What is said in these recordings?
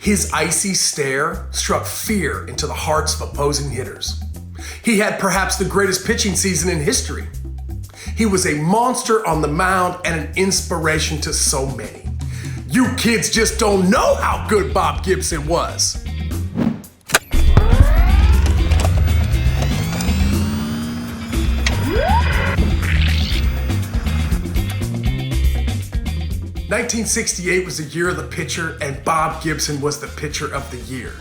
His icy stare struck fear into the hearts of opposing hitters. He had perhaps the greatest pitching season in history. He was a monster on the mound and an inspiration to so many. You kids just don't know how good Bob Gibson was. 1968 was the year of the pitcher, and Bob Gibson was the pitcher of the year.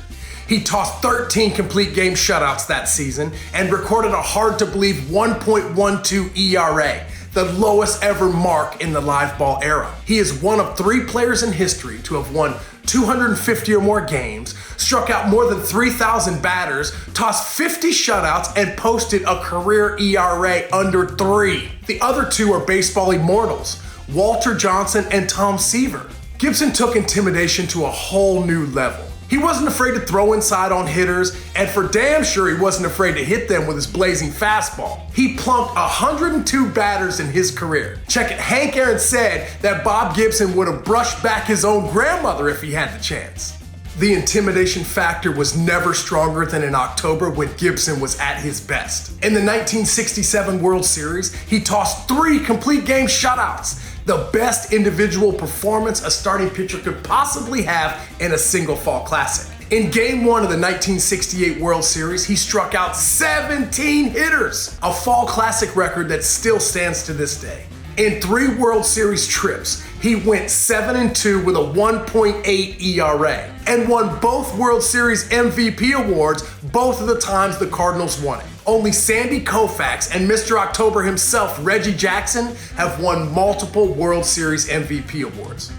He tossed 13 complete game shutouts that season and recorded a hard-to-believe 1.12 ERA, the lowest ever mark in the live ball era. He is one of 3 players in history to have won 250 or more games, struck out more than 3,000 batters, tossed 50 shutouts, and posted a career ERA under 3. The other 2 are baseball immortals, Walter Johnson and Tom Seaver. Gibson took intimidation to a whole new level. He wasn't afraid to throw inside on hitters, and for damn sure he wasn't afraid to hit them with his blazing fastball. He plunked 102 batters in his career. Check it, Hank Aaron said that Bob Gibson would have brushed back his own grandmother if he had the chance. The intimidation factor was never stronger than in October when Gibson was at his best. In the 1967 World Series, he tossed 3 complete game shutouts, the best individual performance a starting pitcher could possibly have in a single fall classic. In Game 1 of the 1968 World Series, he struck out 17 hitters, a fall classic record that still stands to this day. In 3 World Series trips, he went 7-2 with a 1.8 ERA and won both World Series MVP awards both of the times the Cardinals won it. Only Sandy Koufax and Mr. October himself, Reggie Jackson, have won multiple World Series MVP awards.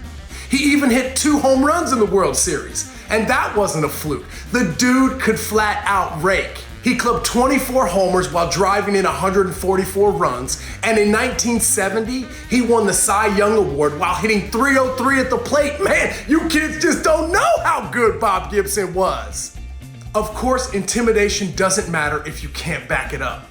He even hit 2 home runs in the World Series, and that wasn't a fluke. The dude could flat out rake. He clubbed 24 homers while driving in 144 runs, and in 1970, he won the Cy Young Award while hitting .303 at the plate. Man, you kids just don't know how good Bob Gibson was. Of course, intimidation doesn't matter if you can't back it up,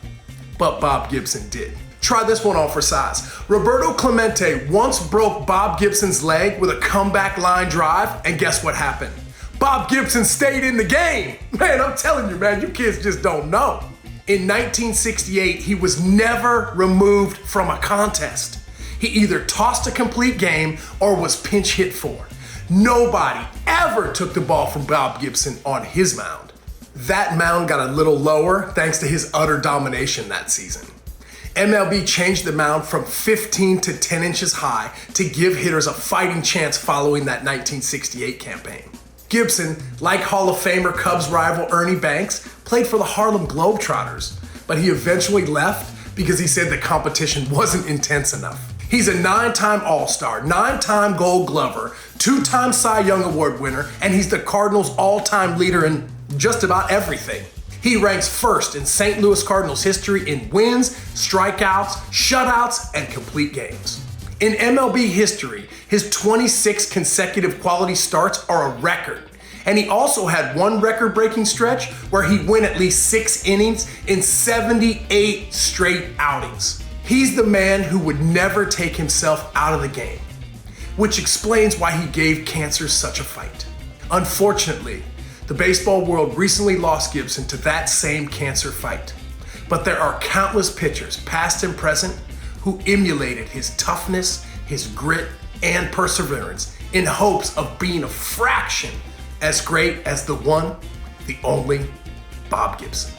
but Bob Gibson did. Try this one on for size. Roberto Clemente once broke Bob Gibson's leg with a comeback line drive, and guess what happened? Bob Gibson stayed in the game. Man, I'm telling you, man, you kids just don't know. In 1968, he was never removed from a contest. He either tossed a complete game or was pinch hit for. Nobody ever took the ball from Bob Gibson on his mound. That mound got a little lower thanks to his utter domination that season. MLB changed the mound from 15 to 10 inches high to give hitters a fighting chance following that 1968 campaign. Gibson, like Hall of Famer Cubs rival Ernie Banks, played for the Harlem Globetrotters, but he eventually left because he said the competition wasn't intense enough. He's a 9-time All-Star, 9-time Gold Glover, 2-time Cy Young Award winner, and he's the Cardinals' all-time leader in just about everything. He ranks first in St. Louis Cardinals history in wins, strikeouts, shutouts, and complete games. In MLB history, his 26 consecutive quality starts are a record. And he also had one record-breaking stretch where he went at least 6 innings in 78 straight outings. He's the man who would never take himself out of the game, which explains why he gave cancer such a fight. Unfortunately, the baseball world recently lost Gibson to that same cancer fight. But there are countless pitchers, past and present, who emulated his toughness, his grit, and perseverance in hopes of being a fraction as great as the one, the only Bob Gibson.